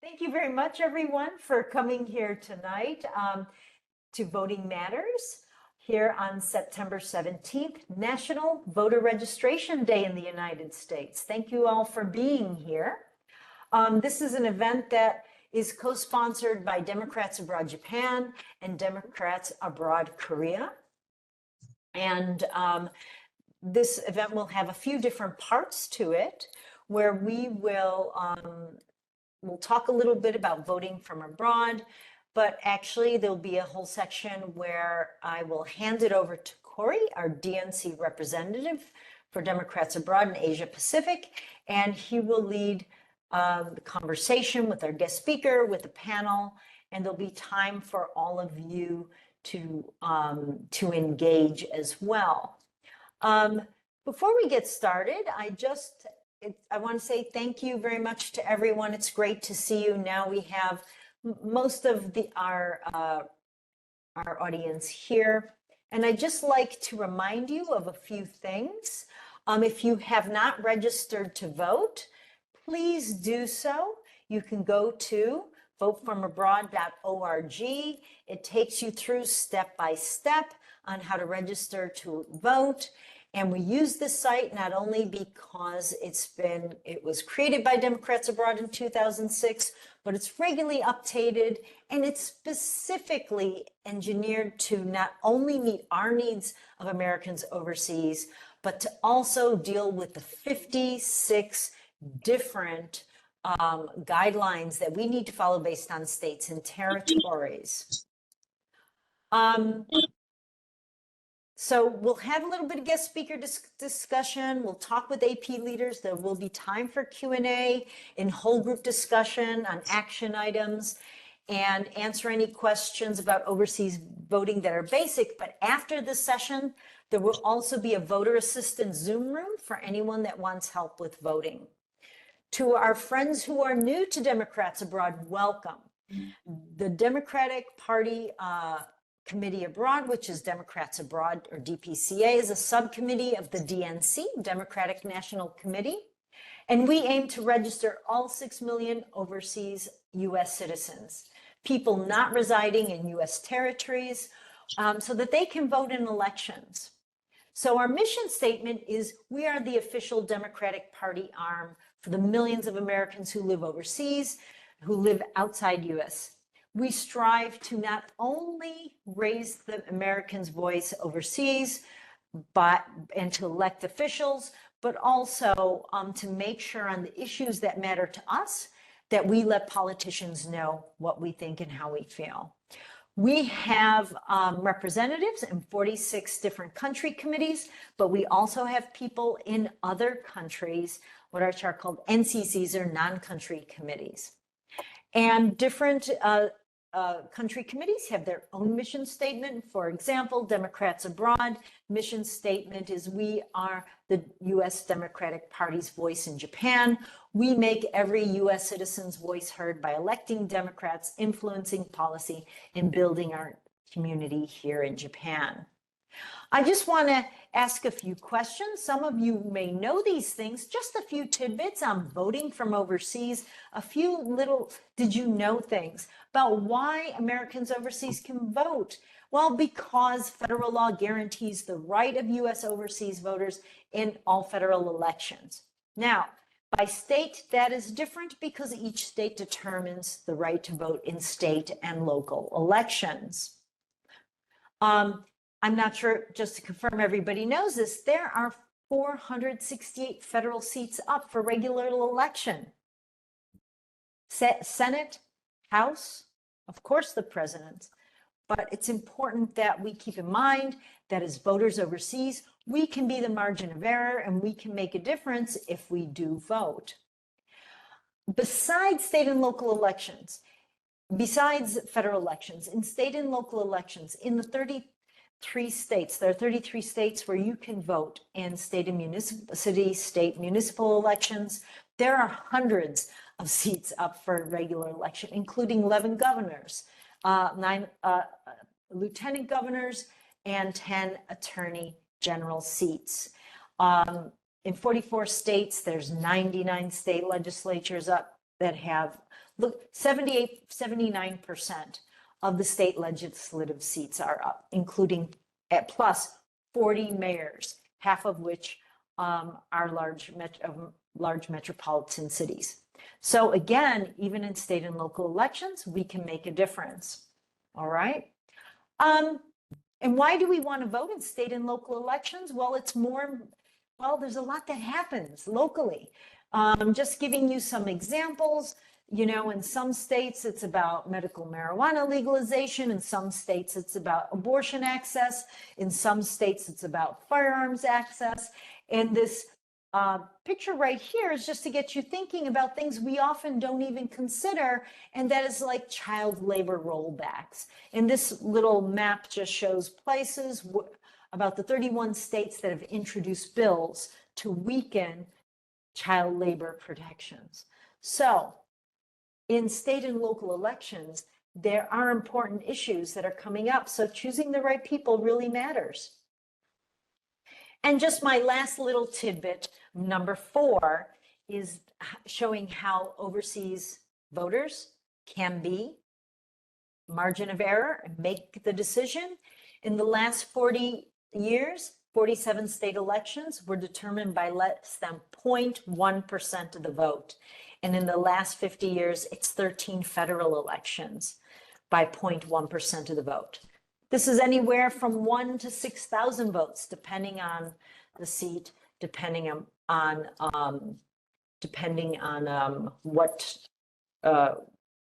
Thank you very much, everyone, for coming here tonight to Voting Matters here on September 17th, National Voter Registration Day in the United States. Thank you all for being here. This is an event that is co-sponsored by Democrats Abroad Japan and Democrats Abroad Korea. And this event will have a few different parts to it, where we will we'll talk a little bit about voting from abroad, but actually there'll be a whole section where I will hand it over to Corey, our DNC representative for Democrats Abroad in Asia Pacific, and he will lead the conversation with our guest speaker, with the panel, and there'll be time for all of you to engage as well. Before we get started, I want to say thank you very much to everyone. It's great to see you. Now we have most of our audience here. And I'd just like to remind you of a few things. If you have not registered to vote, please do so. You can go to votefromabroad.org. It takes you through step by step on how to register to vote. And we use this site not only because it was created by Democrats Abroad in 2006, but it's regularly updated, and it's specifically engineered to not only meet our needs of Americans overseas, but to also deal with the 56 different guidelines that we need to follow based on states and territories. So we'll have a little bit of guest speaker discussion. We'll talk with AP leaders. There will be time for Q&A and whole group discussion on action items and answer any questions about overseas voting that are basic. But after this session, there will also be a voter assistance Zoom room for anyone that wants help with voting. To our friends who are new to Democrats Abroad, welcome. The Democratic Party Committee Abroad, which is Democrats Abroad, or DPCA, is a subcommittee of the DNC, Democratic National Committee, and we aim to register all 6 million overseas U.S. citizens, people not residing in U.S. territories, so that they can vote in elections. So our mission statement is, we are the official Democratic Party arm for the millions of Americans who live overseas, who live outside U.S. We strive to not only raise the Americans' voice overseas, and to elect officials, but also to make sure on the issues that matter to us, that we let politicians know what we think and how we feel. We have representatives in 46 different country committees, but we also have people in other countries, what are called NCCs, or non-country committees. And different country committees have their own mission statement. For example, Democrats Abroad mission statement is, we are the U.S. Democratic Party's voice in Japan. We make every U.S. citizen's voice heard by electing Democrats, influencing policy, and building our community here in Japan. I just want to ask a few questions. Some of you may know these things, just a few tidbits on voting from overseas, a few little did you know things about why Americans overseas can vote. Well, because federal law guarantees the right of U.S. overseas voters in all federal elections. Now, by state, that is different because each state determines the right to vote in state and local elections. I'm not sure, just to confirm everybody knows this, there are 468 federal seats up for regular election. Senate, House, of course the president, but it's important that we keep in mind that as voters overseas, we can be the margin of error and we can make a difference if we do vote. Besides state and local elections, besides federal elections, in state and local elections, in the 33 states, there are 33 states where you can vote in state and state municipal elections. There are hundreds of seats up for regular election, including 11 governors, 9 lieutenant governors, and 10 attorney general seats. In 44 states, there's 99 state legislatures up that have Look, 78, 79% of the state legislative seats are up, including at plus 40 mayors, half of which are large metropolitan cities. So again, even in state and local elections, we can make a difference. All right. And why do we want to vote in state and local elections? Well, there's a lot that happens locally. Just giving you some examples, in some states it's about medical marijuana legalization, in some states it's about abortion access, in some states it's about firearms access. And this picture right here is just to get you thinking about things we often don't even consider, and that is like child labor rollbacks. And this little map just shows places, about the 31 states that have introduced bills to weaken child labor protections. So in state and local elections, there are important issues that are coming up. So choosing the right people really matters. And just my last little tidbit, number 4, is showing how overseas voters can be margin of error and make the decision. In the last 40 years, 47 state elections were determined by less than 0.1% of the vote. And in the last 50 years, it's 13 federal elections by 0.1% of the vote. This is anywhere from 1 to 6,000 votes, depending on the seat, depending on what the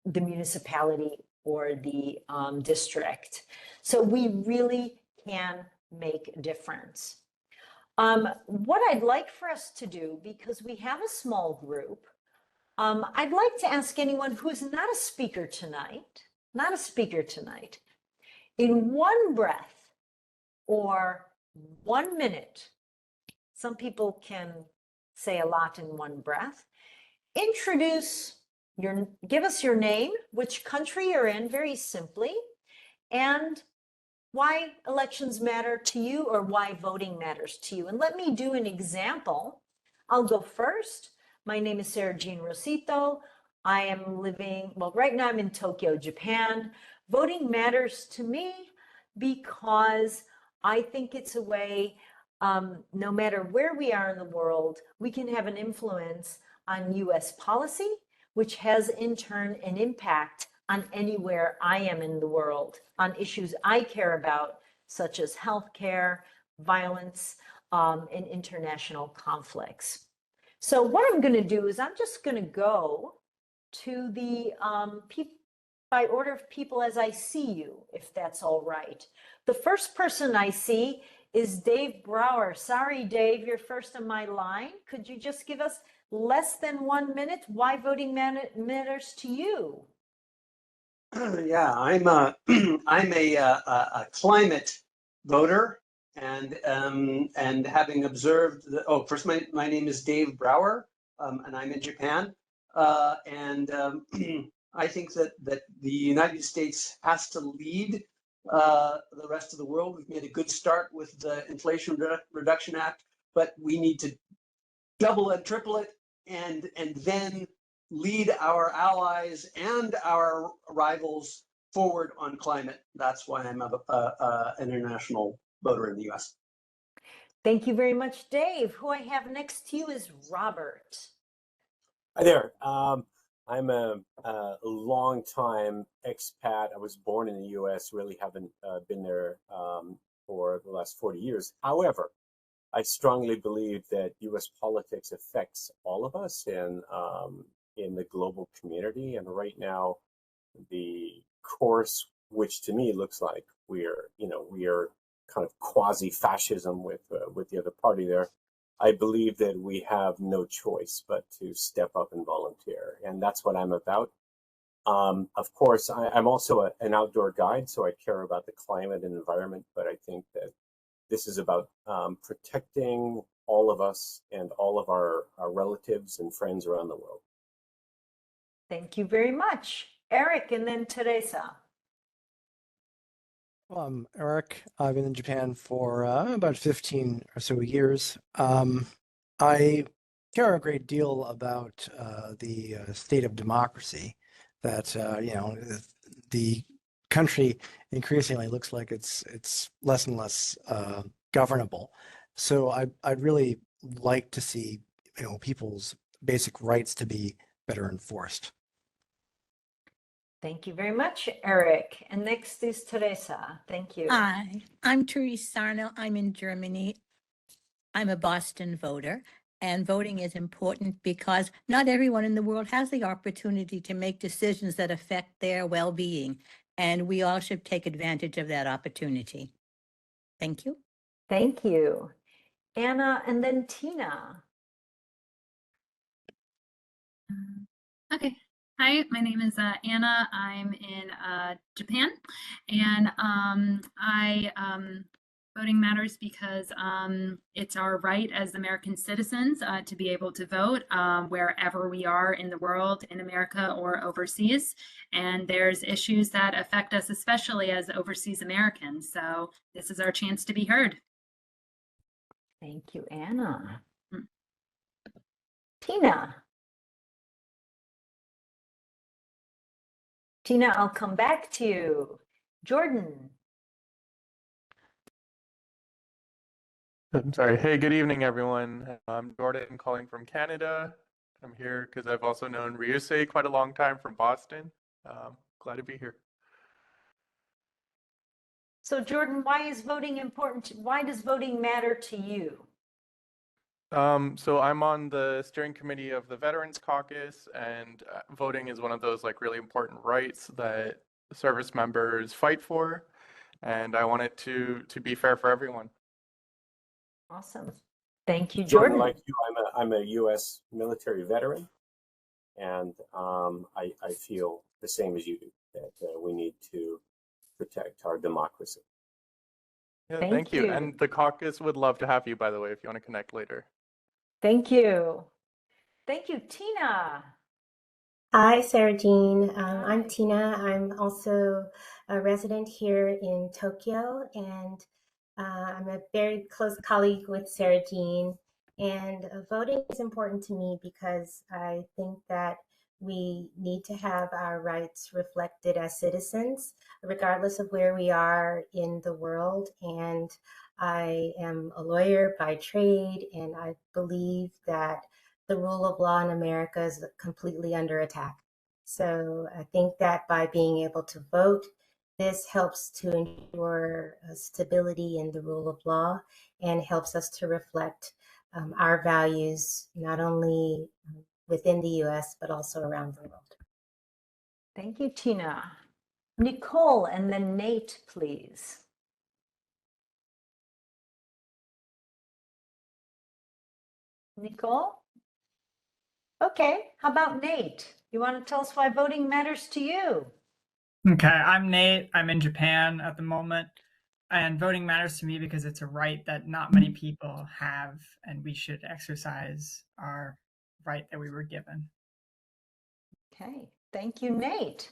municipality or the district. So we really can make a difference. What I'd like for us to do, because we have a small group, I'd like to ask anyone who's not a speaker tonight, in one breath or 1 minute, some people can say a lot in one breath, give us your name, which country you're in, very simply, and why elections matter to you or why voting matters to you. And let me do an example. I'll go first. My name is Sarah Jean Rosito. I am right now I'm in Tokyo, Japan. Voting matters to me because I think it's a way, no matter where we are in the world, we can have an influence on US policy, which has in turn an impact on anywhere I am in the world, on issues I care about, such as healthcare, violence, and international conflicts. So what I'm going to do is I'm just going to go to the by order of people as I see you, if that's all right. The first person I see is Dave Brower. Sorry, Dave, you're first on my line. Could you just give us less than 1 minute why voting matters to you? Yeah, I'm a climate voter, and having observed first my name is Dave Brower, and I'm in Japan, I think that the United States has to lead the rest of the world. We've made a good start with the Inflation Reduction Act, but we need to double and triple it, and then lead our allies and our rivals forward on climate. That's why I'm an international voter in the US. Thank you very much, Dave. Who I have next to you is Robert. Hi there. I'm a long-time expat. I was born in the US, really haven't been there for the last 40 years. However, I strongly believe that U.S. politics affects all of us in the global community. And right now, the course, which to me looks like we are kind of quasi-fascism with the other party there. I believe that we have no choice but to step up and volunteer, and that's what I'm about. Of course, I'm also an outdoor guide, so I care about the climate and environment, but I think that this is about protecting all of us and all of our relatives and friends around the world. Thank you very much. Eric, and then Teresa. Well, I'm Eric. I've been in Japan for about 15 or so years. I care a great deal about the state of democracy. that the country increasingly looks like it's less and less governable. So I'd really like to see people's basic rights to be better enforced. Thank you very much, Eric. And next is Teresa. Thank you. Hi, I'm Therese Sarno. I'm in Germany. I'm a Boston voter, and voting is important because not everyone in the world has the opportunity to make decisions that affect their well-being, and we all should take advantage of that opportunity. Thank you. Thank you. Anna and then Tina. Okay. Hi, my name is Anna. I'm in Japan, and voting matters because it's our right as American citizens to be able to vote wherever we are in the world, in America or overseas. And there's issues that affect us, especially as overseas Americans. So this is our chance to be heard. Thank you, Anna. Mm. Tina. Tina, I'll come back to you. Jordan. I'm sorry. Hey, good evening, everyone. I'm Jordan calling from Canada. I'm here because I've also known Ryusei quite a long time from Boston. Glad to be here. So Jordan, why is voting important? Why does voting matter to you? So I'm on the steering committee of the Veterans Caucus, and voting is one of those like really important rights that service members fight for, and I want it to be fair for everyone. Awesome. Thank you, Jordan, Jordan. like you, I'm a U.S. military veteran, and I feel the same as you do, that we need to protect our democracy. Yeah, Thank thank you. you. And the caucus would love to have you, by the way, if you want to connect later. Thank you. Thank you, Tina. Hi, Sarah Jean. Hi. I'm Tina. I'm also a resident here in Tokyo, and I'm a very close colleague with Sarah Jean. And voting is important to me because I think that we need to have our rights reflected as citizens, regardless of where we are in the world. And I am a lawyer by trade, and I believe that the rule of law in America is completely under attack. So I think that by being able to vote, this helps to ensure stability in the rule of law and helps us to reflect our values, not only within the US, but also around the world. Thank you, Tina. Nicole and then Nate, please. Nicole? Okay, how about Nate? You want to tell us why voting matters to you? Okay, I'm Nate. I'm in Japan at the moment, and voting matters to me because it's a right that not many people have, and we should exercise our right that we were given. Okay, thank you, Nate.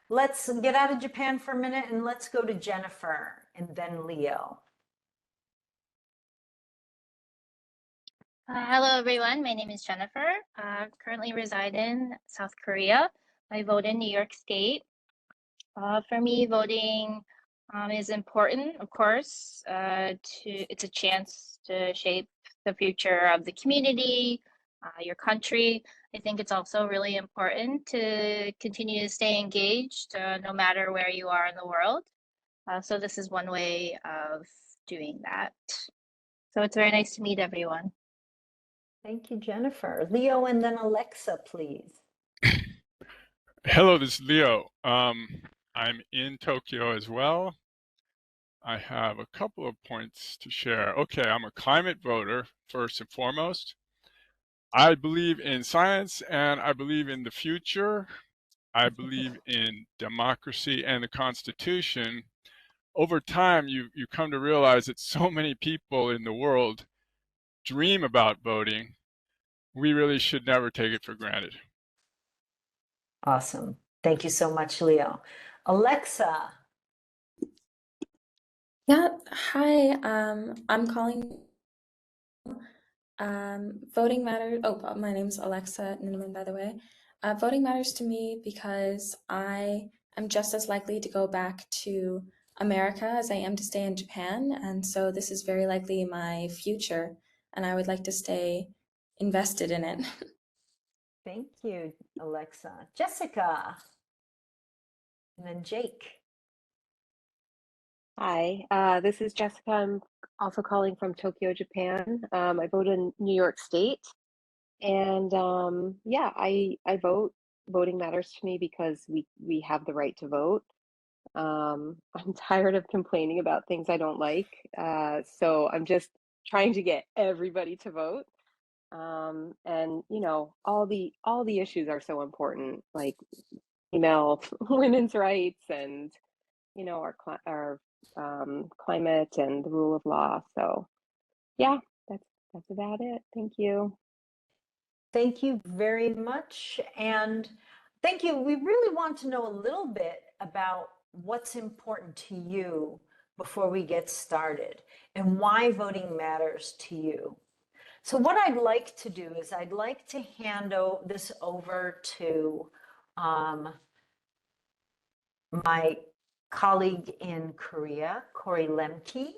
Let's get out of Japan for a minute and let's go to Jennifer and then Leo. Hello, everyone. My name is Jennifer. Currently reside in South Korea. I vote in New York State. For me, voting is important, of course. It's a chance to shape the future of the community, your country. I think it's also really important to continue to stay engaged, no matter where you are in the world. So this is one way of doing that. So it's very nice to meet everyone. Thank you, Jennifer. Leo and then Alexa, please. Hello, this is Leo. I'm in Tokyo as well. I have a couple of points to share. Okay, I'm a climate voter, first and foremost. I believe in science and I believe in the future. I believe in democracy and the Constitution. Over time, you come to realize that so many people in the world dream about voting. We really should never take it for granted. Awesome. Thank you so much, Leo. Alexa. Yeah, hi. I'm calling. Voting matters. Oh, my name's Alexa Nineman, by the way. Voting matters to me because I am just as likely to go back to America as I am to stay in Japan. And so this is very likely my future, and I would like to stay invested in it. Thank you, Alexa. Jessica, and then Jake. Hi, this is Jessica. I'm also calling from Tokyo, Japan. I vote in New York State, and yeah, I vote. Voting matters to me because we have the right to vote. I'm tired of complaining about things I don't like, so I'm just trying to get everybody to vote. And you know, all the issues are so important, like female women's rights and you know our climate and the rule of law. So yeah, that's about it. Thank you. Thank you very much. And thank you. We really want to know a little bit about what's important to you before we get started and why voting matters to you. So what I'd like to do is I'd like to hand this over to my colleague in Korea, Cory Lemke,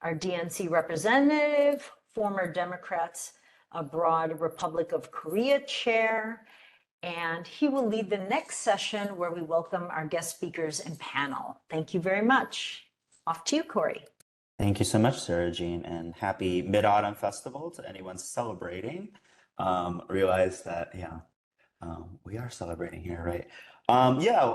our DNC representative, former Democrats Abroad Republic of Korea chair, and he will lead the next session where we welcome our guest speakers and panel. Thank you very much. Off to you, Cory. Thank you so much, Sarah Jean, and happy Mid-Autumn Festival to anyone celebrating. Realize that, yeah, we are celebrating here, right? Yeah,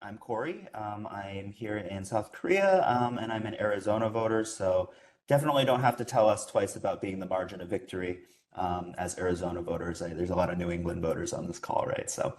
I'm Cory. I'm here in South Korea, and I'm an Arizona voter, so definitely don't have to tell us twice about being the margin of victory as Arizona voters. There's a lot of New England voters on this call, right? So,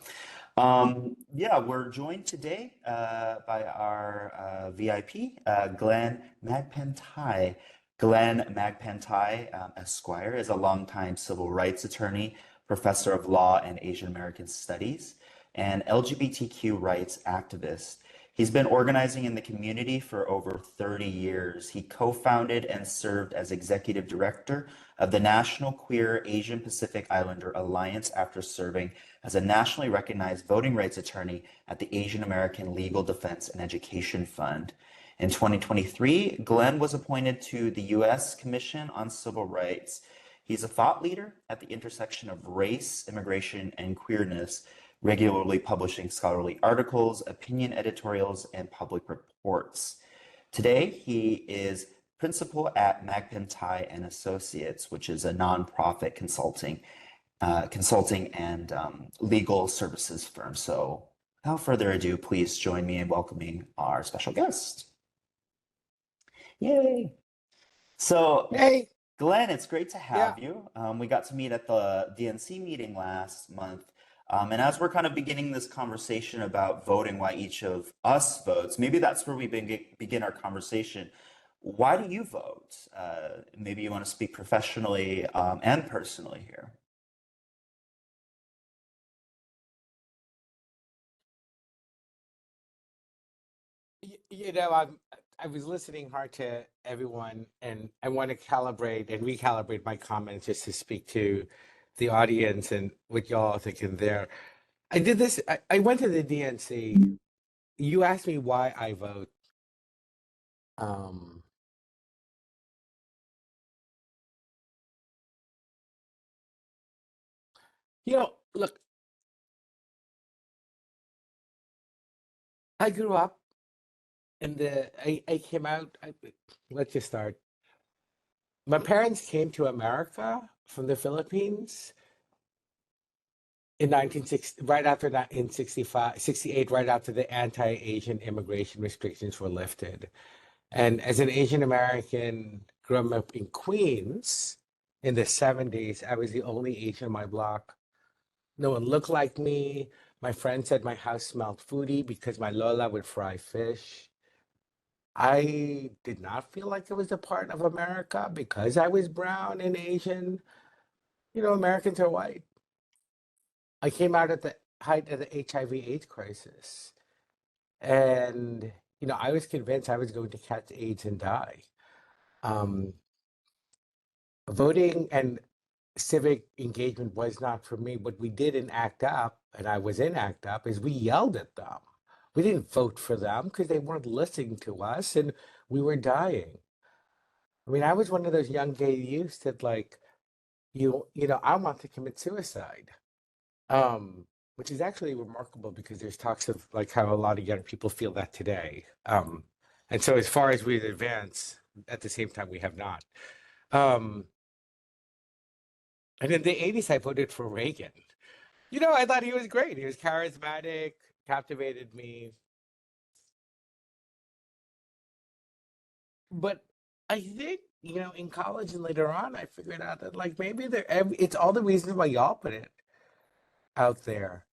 yeah, we're joined today by our VIP, Glenn Magpantay. Glenn Magpantay, Esquire, is a longtime civil rights attorney, professor of law and Asian American studies, and LGBTQ rights activist. He's been organizing in the community for over 30 years. He co-founded and served as executive director of the National Queer Asian Pacific Islander Alliance after serving as a nationally recognized voting rights attorney at the Asian American Legal Defense and Education Fund. In 2023, Glenn was appointed to the U.S. Commission on Civil Rights. He's a thought leader at the intersection of race, immigration, and queerness, regularly publishing scholarly articles, opinion editorials, and public reports. Today, he is principal at Magpantay and Associates, which is a nonprofit consulting and legal services firm. So without further ado, please join me in welcoming our special guest. Yay! So, Hey, Glenn, it's great to yeah. have you. We got to meet at the DNC meeting last month. And as we're kind of beginning this conversation about voting, why each of us votes, maybe that's where we begin our conversation. Why do you vote? Maybe you want to speak professionally and personally here. You know, I was listening hard to everyone, and I want to calibrate and recalibrate my comments just to speak to the audience and what y'all are thinking there. I did this. I went to the DNC. You asked me why I vote. Um, look, I grew up in I came out. Let's just start. My parents came to America from the Philippines in 1960, right after that, in 65, 68, right after the anti-Asian immigration restrictions were lifted. And as an Asian American growing up in Queens in the 70s, I was the only Asian in my block. No one looked like me. My friend said my house smelled foodie because my Lola would fry fish. I did not feel like I was a part of America because I was brown and Asian. You know, Americans are white. I came out at the height of the HIV/AIDS crisis. And, you know, I was convinced I was going to catch AIDS and die. Um, Voting and civic engagement was not for me. What we did in ACT UP, and I was in ACT UP, is we yelled at them. We didn't vote for them because they weren't listening to us and we were dying. I mean, I was one of those young gay youths that like, I want to commit suicide. Which is actually remarkable because there's talks of like how a lot of young people feel that today. And so as far as we advance, at the same time, we have not. And in the 80s, I voted for Reagan. I thought he was great. He was charismatic, captivated me. But I think, in college and later on, I figured out that like maybe it's all the reasons why y'all put it out there.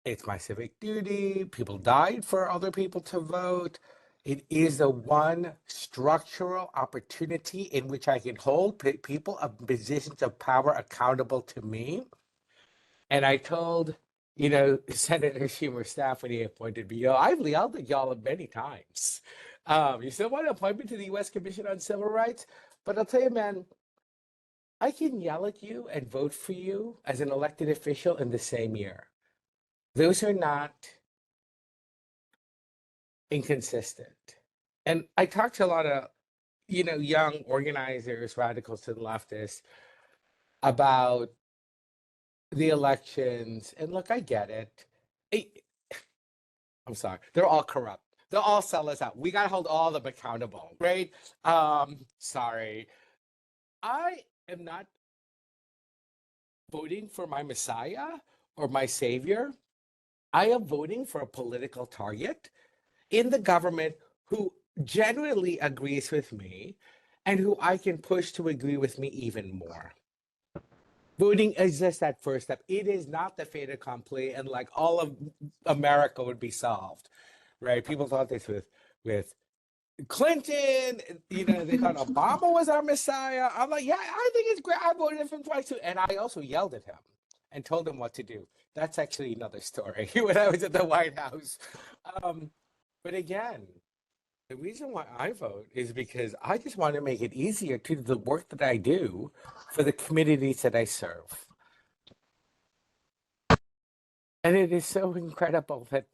It's my civic duty. People died for other people to vote. It is the one structural opportunity in which I can hold people of positions of power accountable to me. And I told, Senator Schumer's staff when he appointed me, I've yelled at y'all many times. You still want to appoint me to the U.S. Commission on Civil Rights? But I'll tell you, man, I can yell at you and vote for you as an elected official in the same year. Those are not inconsistent. And I talked to a lot of, young organizers, radicals to the leftists about the elections. And look, I get it. I'm sorry. They're all corrupt. They'll all sell us out. We got to hold all of them accountable, right? Sorry. I am not voting for my messiah or my savior. I am voting for a political target in the government who genuinely agrees with me and who I can push to agree with me even more. Voting is just that first step. It is not the fait accompli and like all of America would be solved, right? People thought this with Clinton, they thought Obama was our messiah. I'm like, yeah, I think it's great. I voted for him twice too. And I also yelled at him and told him what to do. That's actually another story when I was at the White House. But again, the reason why I vote is because I just want to make it easier to do the work that I do for the communities that I serve. And it is so incredible that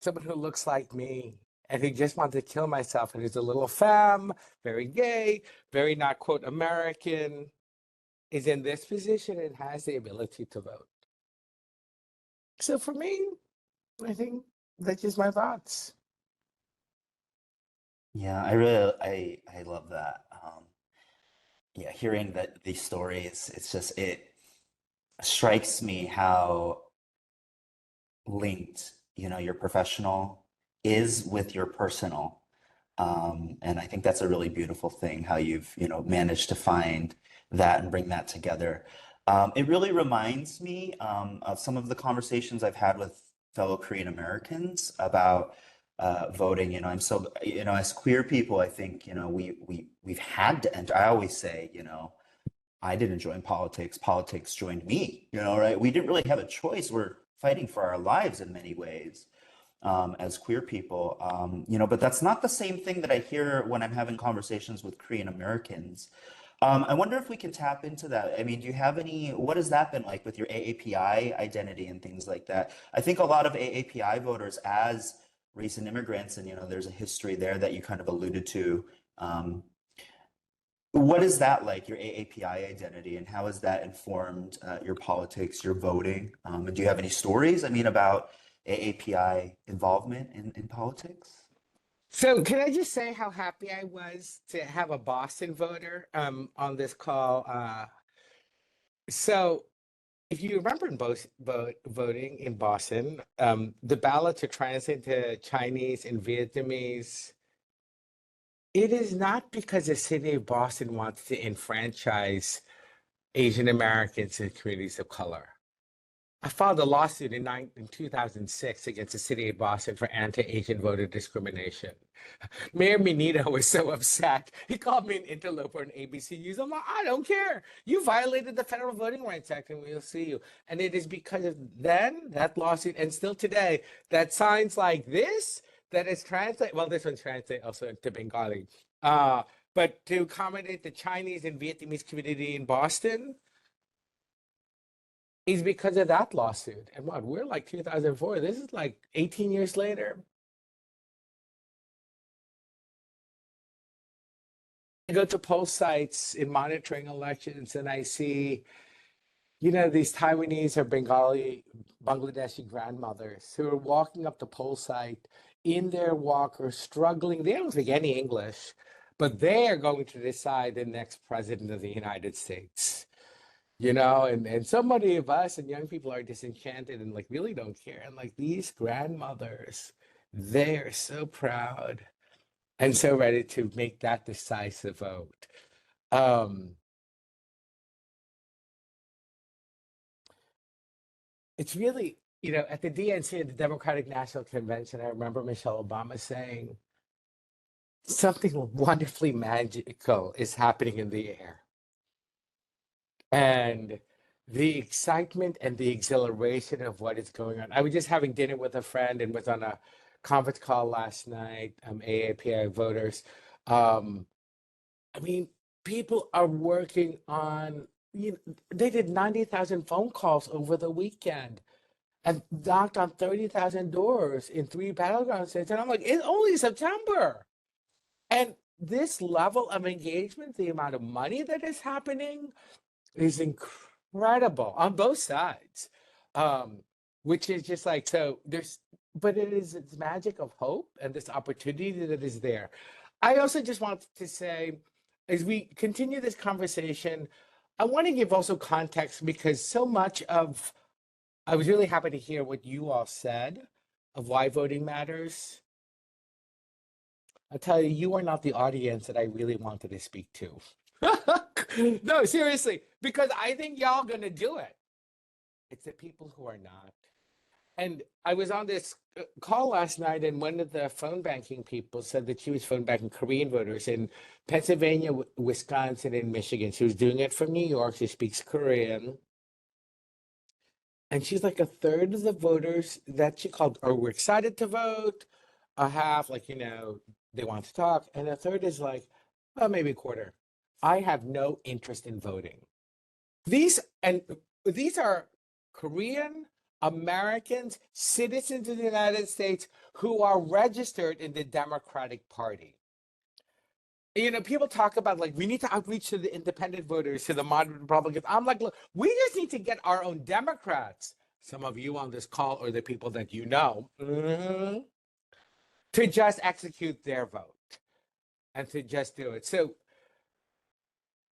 someone who looks like me and who just wants to kill myself and is a little femme, very gay, very not quote American, is in this position and has the ability to vote. So for me, I think that's just my thoughts. Yeah, I love that. Yeah, hearing that these stories, it strikes me how linked, your professional is with your personal. And I think that's a really beautiful thing, how you've, managed to find that and bring that together. It really reminds me of some of the conversations I've had with fellow Korean Americans about voting. I'm so, as queer people, I think, we've had to enter. I always say, I didn't join politics. Politics joined me, right? We didn't really have a choice. We're fighting for our lives in many ways as queer people, but that's not the same thing that I hear when I'm having conversations with Korean Americans. I wonder if we can tap into that. I mean, what has that been like with your AAPI identity and things like that? I think a lot of AAPI voters as recent immigrants, and, there's a history there that you kind of alluded to. What is that like, your AAPI identity, and how has that informed your politics, your voting? And do you have any stories, about AAPI involvement in politics? So can I just say how happy I was to have a Boston voter on this call? So if you remember in voting in Boston, the ballots are translated to Chinese and Vietnamese. It is not because the city of Boston wants to enfranchise Asian Americans and communities of color. I filed a lawsuit in 2006 against the city of Boston for anti-Asian voter discrimination. Mayor Menino was so upset. He called me an interloper on ABC News. I'm like, I don't care. You violated the Federal Voting Rights Act and we'll see you. And it is because of that lawsuit, and still today, that signs like this that is translated, well, this one's translated also into Bengali. But to accommodate the Chinese and Vietnamese community in Boston is because of that lawsuit. And what, we're like 2004. This is like 18 years later. I go to poll sites in monitoring elections and I see, these Taiwanese or Bangladeshi grandmothers who are walking up the poll site in their walker, struggling. They don't speak any English, but they are going to decide the next president of the United States. And so many of us and young people are disenchanted and like really don't care. And like these grandmothers, they are so proud and so ready to make that decisive vote. It's really, at the DNC, the Democratic National Convention, I remember Michelle Obama saying, something wonderfully magical is happening in the air. And the excitement and the exhilaration of what is going on. I was just having dinner with a friend and was on a conference call last night, AAPI voters. People are working on, they did 90,000 phone calls over the weekend and knocked on 30,000 doors in 3 battleground states. And I'm like, it's only September. And this level of engagement, the amount of money that is happening is incredible on both sides. Which is just like, but it is its magic of hope and this opportunity that is there. I also just want to say, as we continue this conversation, I want to give also context because I was really happy to hear what you all said of why voting matters. I'll tell you, you are not the audience that I really wanted to speak to. No, seriously, because I think y'all gonna do it. It's the people who are not. And I was on this call last night, and one of the phone banking people said that she was phone banking Korean voters in Pennsylvania, Wisconsin, and Michigan. She was doing it from New York. She speaks Korean. And she's like, a third of the voters that she called were excited to vote, a half, they want to talk, and a third is like, well, maybe a quarter. I have no interest in voting. These are Korean Americans, citizens of the United States who are registered in the Democratic Party. People talk about we need to outreach to the independent voters, to the moderate Republicans. I'm like, look, we just need to get our own Democrats, some of you on this call or the people that you know, to just execute their vote and to just do it. So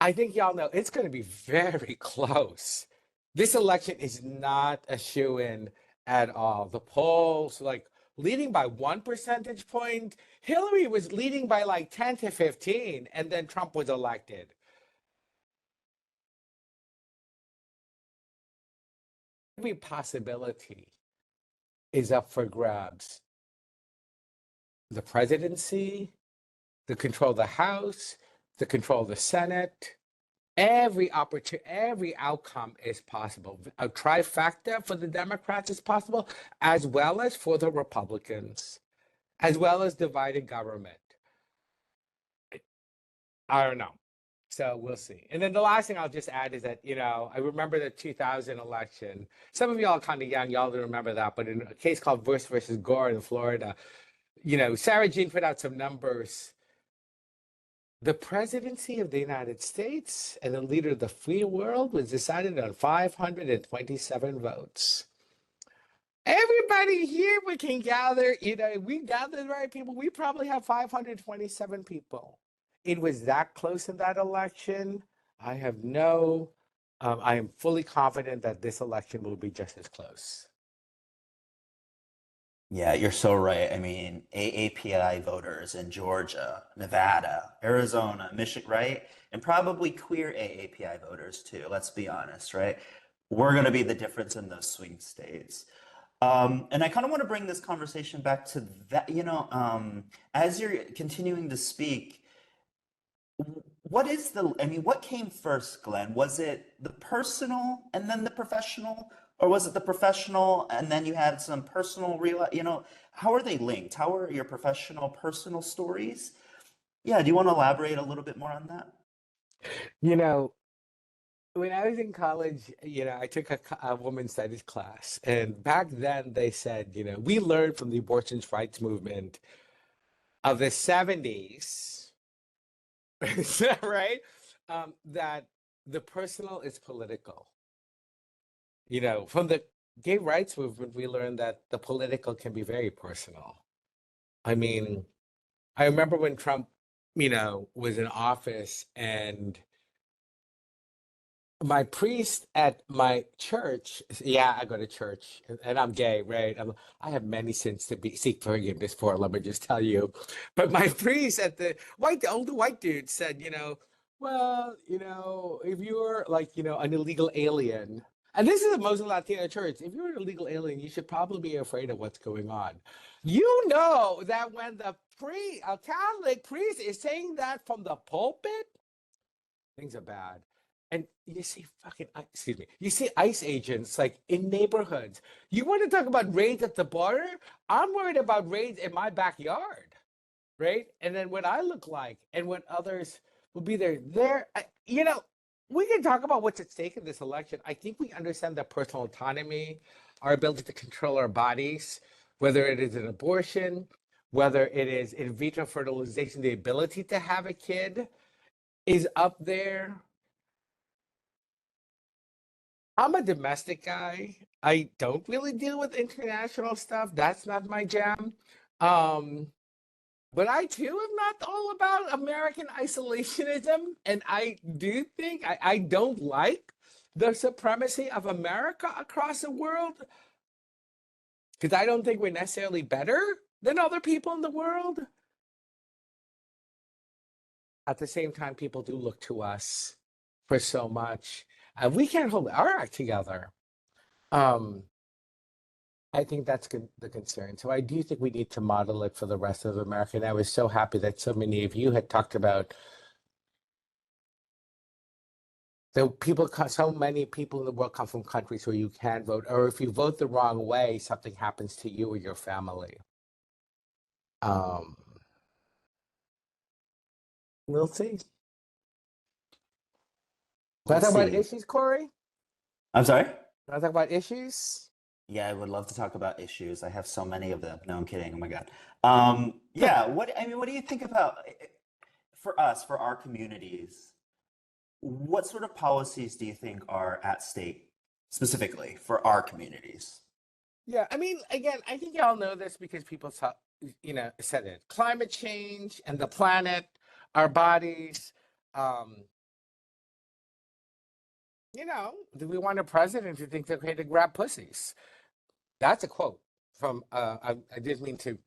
I think y'all know it's going to be very close. This election is not a shoo-in at all. The polls, leading by 1 percentage point. Hillary was leading by 10 to 15, and then Trump was elected. Every possibility is up for grabs. The presidency, the control of the House, the control of the Senate, every outcome is possible. A trifecta for the Democrats is possible, as well as for the Republicans, as well as divided government. I don't know. So we'll see. And then the last thing I'll just add is that, I remember the 2000 election. Some of y'all are kind of young, y'all don't remember that, but in a case called Bush versus Gore in Florida, Sarah Jean put out some numbers. The presidency of the United States and the leader of the free world was decided on 527 votes. Everybody here, we can gather, we gather the right people. We probably have 527 people. It was that close in that election. I am fully confident that this election will be just as close. Yeah, you're so right. I mean, AAPI voters in Georgia, Nevada, Arizona, Michigan, right? And probably queer AAPI voters too, let's be honest, right? We're going to be the difference in those swing states. And I kind of want to bring this conversation back to that, as you're continuing to speak, what came first, Glenn? Was it the personal and then the professional? Or was it the professional and then you had some personal how are they linked? How are your professional, personal stories Yeah, do you want to elaborate a little bit more on that? You know, when I was in college, I took a women's studies class, and back then they said, we learned from the abortion rights movement of the 70s, is that right? That the personal is political. From the gay rights movement, we learned that the political can be very personal. I mean, I remember when Trump, was in office, and my priest at my church, yeah, I go to church, and I'm gay, right? I have many sins to seek forgiveness for, let me just tell you. But my priest at the older white dude said, well, if you're like, an illegal alien, and this is a Muslim Latino church, if you're an illegal alien, you should probably be afraid of what's going on. You know that when a Catholic priest is saying that from the pulpit, things are bad. And you see excuse me, you see ICE agents like in neighborhoods. You want to talk about raids at the border? I'm worried about raids in my backyard, right? And then what I look like and what others will be there. We can talk about what's at stake in this election. I think we understand that personal autonomy, our ability to control our bodies, whether it is an abortion, whether it is in vitro fertilization, the ability to have a kid is up there. I'm a domestic guy. I don't really deal with international stuff. That's not my jam. Um, but I too am not all about American isolationism. And I do think I don't like the supremacy of America across the world because I don't think we're necessarily better than other people in the world. At the same time, people do look to us for so much. We can't hold our act together. I think that's the concern. So I do think we need to model it for the rest of America. And I was so happy that so many of you had talked about so many people in the world come from countries where you can vote, or if you vote the wrong way, something happens to you or your family. Um, we'll see. Can I We'll talk about see. issues, Corey? I'm sorry? Can I talk about issues? Yeah, I would love to talk about issues. I have so many of them. No, I'm kidding. Oh my God. Yeah, what do you think about for us, for our communities? What sort of policies do you think are at stake specifically for our communities? Yeah, I mean, again, I think y'all know this because people said it. Climate change and the planet, our bodies. Um, do we want a president who thinks it's okay to grab pussies? That's a quote from, I didn't mean to,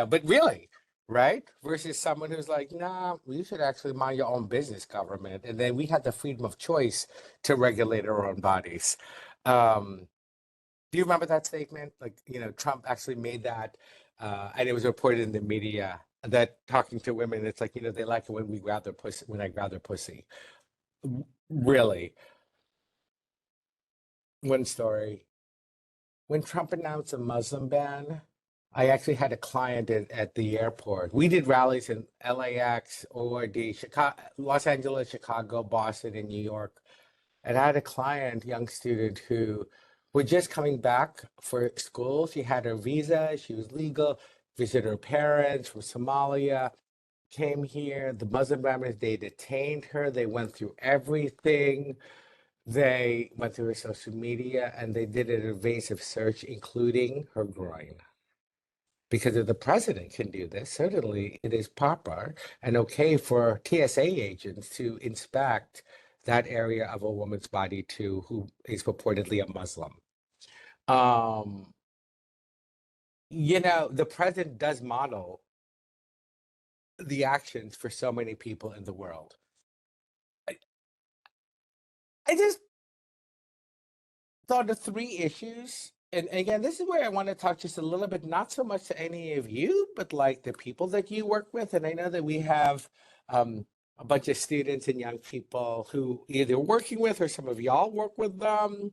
but really, right? Versus someone who's like, nah, you should actually mind your own business, government. And then we have the freedom of choice to regulate our own bodies. Do you remember that statement? Like, Trump actually made that, and it was reported in the media that talking to women, it's like, they like it when we grab their pussy, when I grab their pussy. Really? One story. When Trump announced a Muslim ban, I actually had a client at the airport. We did rallies in LAX, ORD, Chicago, Los Angeles, Chicago, Boston, and New York. And I had a client, young student, who was just coming back for school. She had her visa, she was legal, visited her parents from Somalia, came here. The Muslim Brahmins, they detained her. They went through everything. They went through her social media and they did an invasive search, including her groin. Because if the president can do this, certainly it is proper and okay for TSA agents to inspect that area of a woman's body too, who is purportedly a Muslim. The president does model the actions for so many people in the world. I just thought of three issues. And again, this is where I want to talk just a little bit, not so much to any of you, but like the people that you work with. And I know that we have a bunch of students and young people who either working with or some of y'all work with them.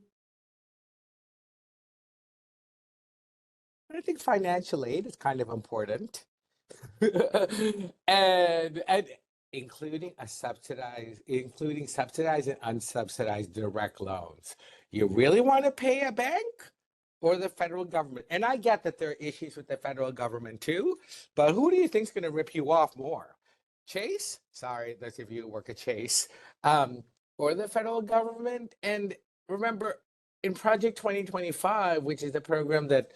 I think financial aid is kind of important. and including subsidized and unsubsidized direct loans. You really want to pay a bank or the federal government? And I get that there are issues with the federal government too, but who do you think is going to rip you off more? Chase? Sorry, those of you who work at Chase, or the federal government? And remember, in Project 2025, which is the program that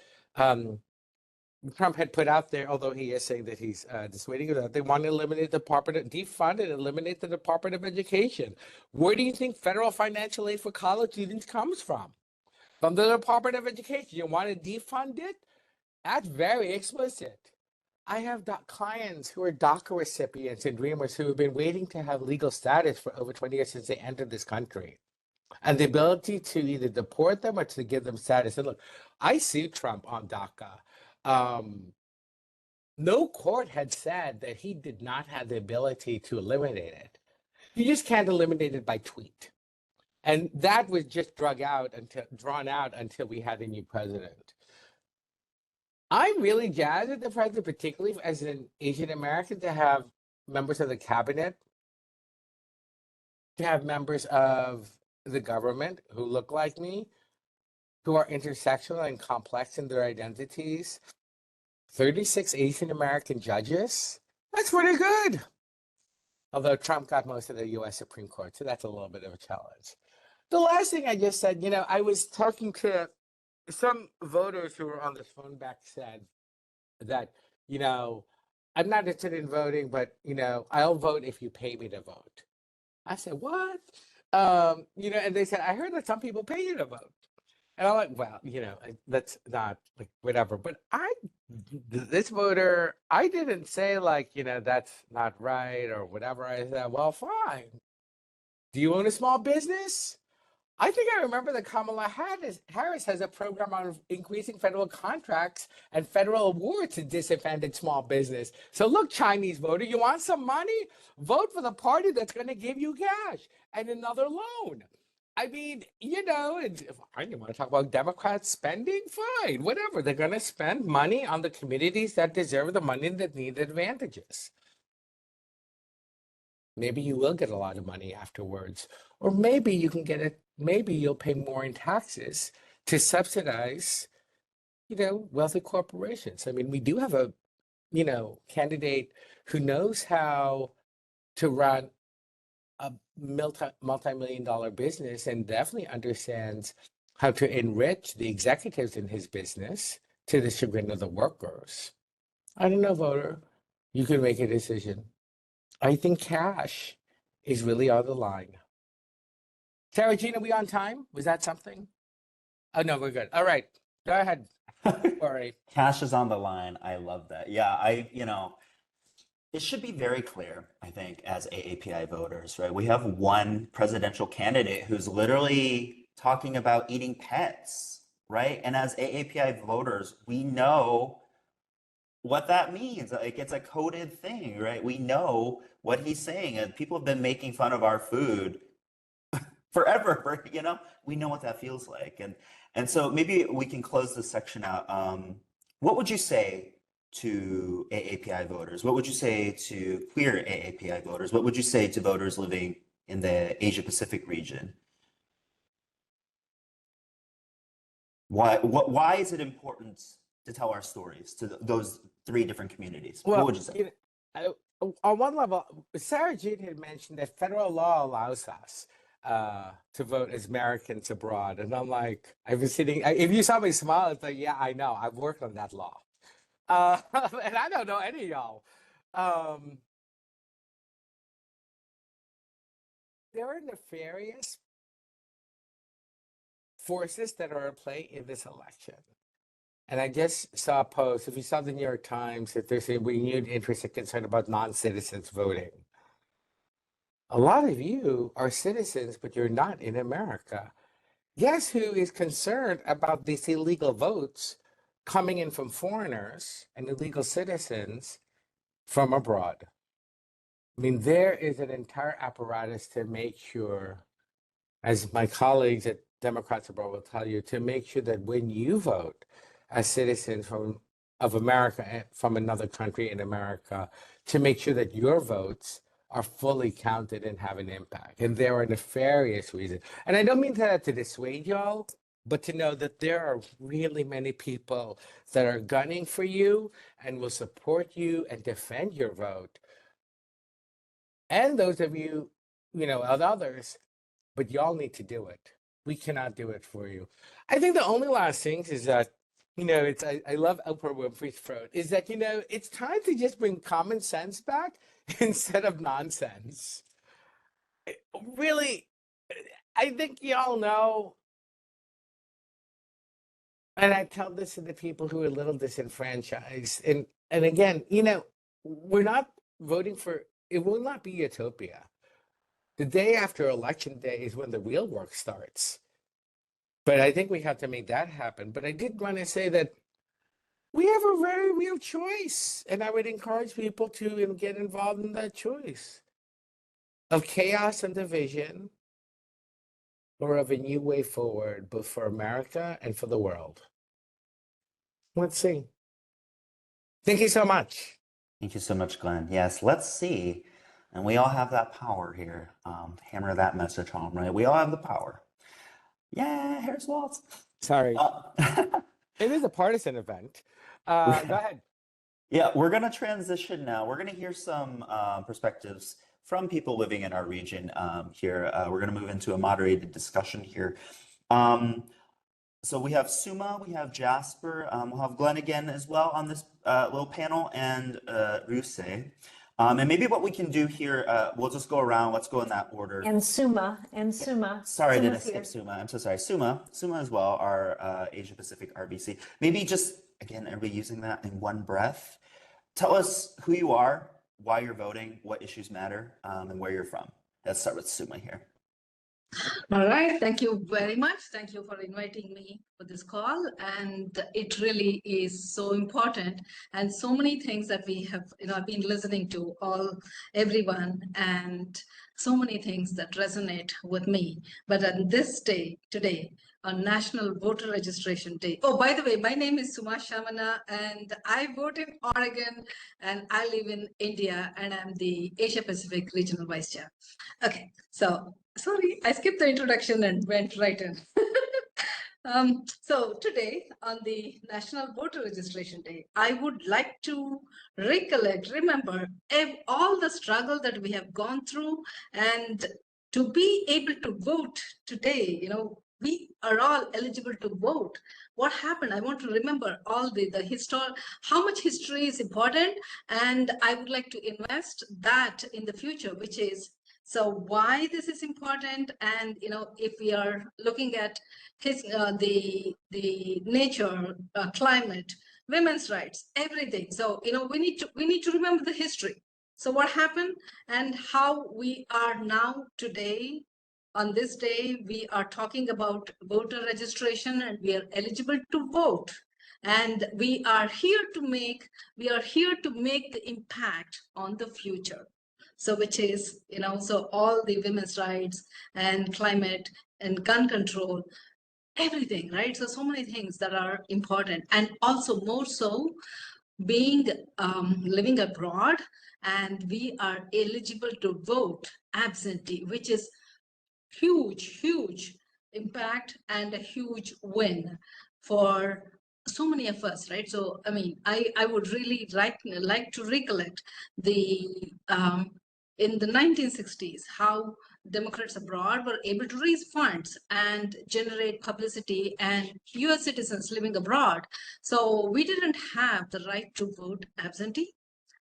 Trump had put out there, although he is saying that he's dissuading it, that they want to eliminate the defund and eliminate the Department of Education. Where do you think federal financial aid for college students comes from? From the Department of Education. You want to defund it? That's very explicit. I have clients who are DACA recipients and Dreamers who have been waiting to have legal status for over 20 years since they entered this country. And the ability to either deport them or to give them status. And look, I sued Trump on DACA. No court had said that he did not have the ability to eliminate it. You just can't eliminate it by tweet. And that was just drawn out until we had a new president. I'm really jazzed at the president, particularly as an Asian American, to have members of the cabinet, to have members of the government who look like me, who are intersectional and complex in their identities. 36 Asian American judges. That's pretty good. Although Trump got most of the US Supreme Court, so that's a little bit of a challenge. The last thing I just said, I was talking to some voters who were on this phone back said that, I'm not interested in voting, but, I'll vote if you pay me to vote. I said, what? And they said, I heard that some people pay you to vote. And I'm like, well, that's not like whatever. But this voter, I didn't say like, that's not right or whatever. I said, well, fine. Do you own a small business? I think I remember that Kamala Harris has a program on increasing federal contracts and federal awards to disadvantaged small business. So look, Chinese voter, you want some money? Vote for the party that's going to give you cash and another loan. I mean, and if you want to talk about Democrats spending, fine, whatever. They're going to spend money on the communities that deserve the money that need advantages. Maybe you will get a lot of money afterwards, or maybe you can get it. Maybe you'll pay more in taxes to subsidize, wealthy corporations. I mean, we do have a, candidate who knows how to run a multi-million-dollar business and definitely understands how to enrich the executives in his business to the chagrin of the workers. I don't know, voter. You can make a decision. I think cash is really on the line. Sarah Jean, are we on time? Was that something? Oh, no, we're good. All right. Go ahead. Sorry. Cash is on the line. I love that. Yeah, it should be very clear, I think, as AAPI voters, right? We have one presidential candidate who's literally talking about eating pets, right? And as AAPI voters, we know what that means. Like, it's a coded thing, right? We know what he's saying. And people have been making fun of our food forever, we know what that feels like. And so maybe we can close this section out. What would you say to AAPI voters? What would you say to queer AAPI voters? What would you say to voters living in the Asia Pacific region? Why is it important to tell our stories to those three different communities? Well, what would you say? On one level, Sarah Jean had mentioned that federal law allows us to vote as Americans abroad. And I'm like, I've been sitting, if you saw me smile, it's like, yeah, I know, I've worked on that law. And I don't know any of y'all. There are nefarious forces that are at play in this election. And I just saw a post, if you saw the New York Times, that there's a renewed interest and concern about non-citizens voting. A lot of you are citizens, but you're not in America. Guess who is concerned about these illegal votes coming in from foreigners and illegal citizens from abroad? I mean, there is an entire apparatus to make sure, as my colleagues at Democrats Abroad will tell you, to make sure that when you vote as citizens from of America from another country in America to make sure that your votes are fully counted and have an impact. And there are nefarious reasons. And I don't mean that to dissuade y'all, but to know that there are really many people that are gunning for you and will support you and defend your vote. And those of you, and others, but y'all need to do it. We cannot do it for you. I think the only last thing is that, I love Oprah Winfrey's throat, is that, it's time to just bring common sense back instead of nonsense. Really, I think y'all know, and I tell this to the people who are a little disenfranchised, and again, we're not voting for, it will not be utopia. The day after election day is when the real work starts. But I think we have to make that happen. But I did want to say that we have a very real choice. And I would encourage people to get involved in that choice of chaos and division, or of a new way forward, both for America and for the world. Let's see. Thank you so much. Thank you so much, Glenn. Yes, let's see. And we all have that power here. Hammer that message home, right? We all have the power. Yeah, Harris Waltz. Sorry. It is a partisan event. Go ahead. Yeah, we're going to transition now. We're going to hear some perspectives from people living in our region here. We're going to move into a moderated discussion here. So we have Suma, we have Jasper, we'll have Glenn again as well on this little panel, and Ruse. And maybe what we can do here, we'll just go around. Let's go in that order. And Suma. Sorry, did I Suma's skip here. Suma? I'm so sorry. Suma as well, our Asia Pacific RBC. Maybe just, again, everybody using that in one breath. Tell us who you are, why you're voting, what issues matter, and where you're from. Let's start with Suma here. All right, thank you very much. Thank you for inviting me for this call. And it really is so important, and so many things that we have, I've been listening to everyone, and so many things that resonate with me. But on this day, today, on National Voter Registration Day. Oh, by the way, my name is Suma Shamana, and I vote in Oregon, and I live in India, and I'm the Asia Pacific Regional Vice Chair. Okay, so sorry, I skipped the introduction and went right in. So today, on the National Voter Registration Day, I would like to remember all the struggle that we have gone through, and to be able to vote today, we are all eligible to vote. What happened? I want to remember all the history, how much history is important, and I would like to invest that in the future, which is, so why this is important, and if we are looking at the nature, climate, women's rights, everything. So we need to remember the history. So what happened and how we are now today. On this day, we are talking about voter registration, and we are eligible to vote. And we are here to make the impact on the future. So which is, so all the women's rights and climate and gun control, everything, right? So many things that are important, and also more so being living abroad, and we are eligible to vote absentee, which is huge impact and a huge win for so many of us, right? So I mean, I would really like to recollect the in the 1960s how Democrats abroad were able to raise funds and generate publicity, and US citizens living abroad. So we didn't have the right to vote absentee,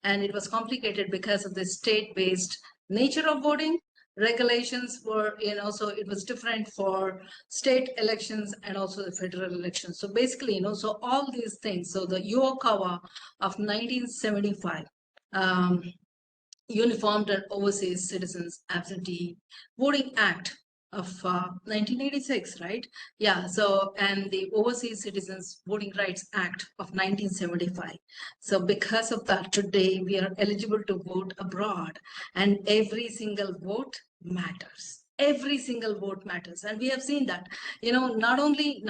and it was complicated because of the state-based nature of voting. Regulations were, so it was different for state elections and also the federal elections. So basically, so all these things. So the Iowa of 1975, Uniformed and Overseas Citizens Absentee Voting Act of 1986, right? Yeah, so, and the Overseas Citizens Voting Rights Act of 1975. So because of that, today we are eligible to vote abroad, and every single vote matters. Every single vote matters, and we have seen that, not only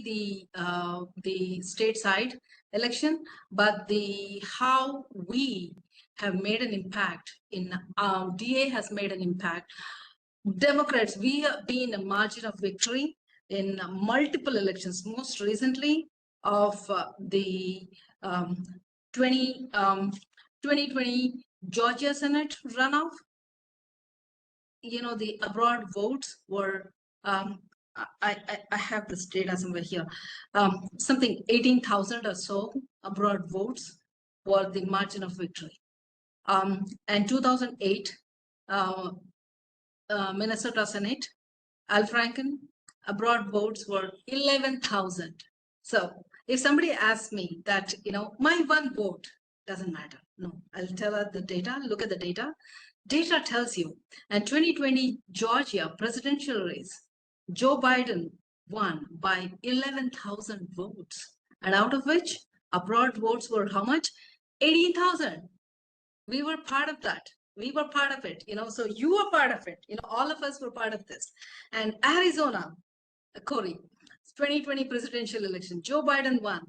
the state side, election, but the how we have made an impact in DA has made an impact. Democrats, we have been a margin of victory in multiple elections, most recently of the 2020 Georgia Senate runoff. You know, the abroad votes were, I have this data somewhere here, something 18,000 or so abroad votes were the margin of victory. And 2008, Minnesota Senate, Al Franken, abroad votes were 11,000. So if somebody asks me that, you know, my one vote doesn't matter. No, I'll tell her the data, look at the data. Data tells you, and 2020 Georgia presidential race, Joe Biden won by 11,000 votes. And out of which abroad votes were how much? 18,000. We were part of that. We were part of it, you know, so you were part of it. You know, all of us were part of this. And Arizona, Corey, 2020 presidential election, Joe Biden won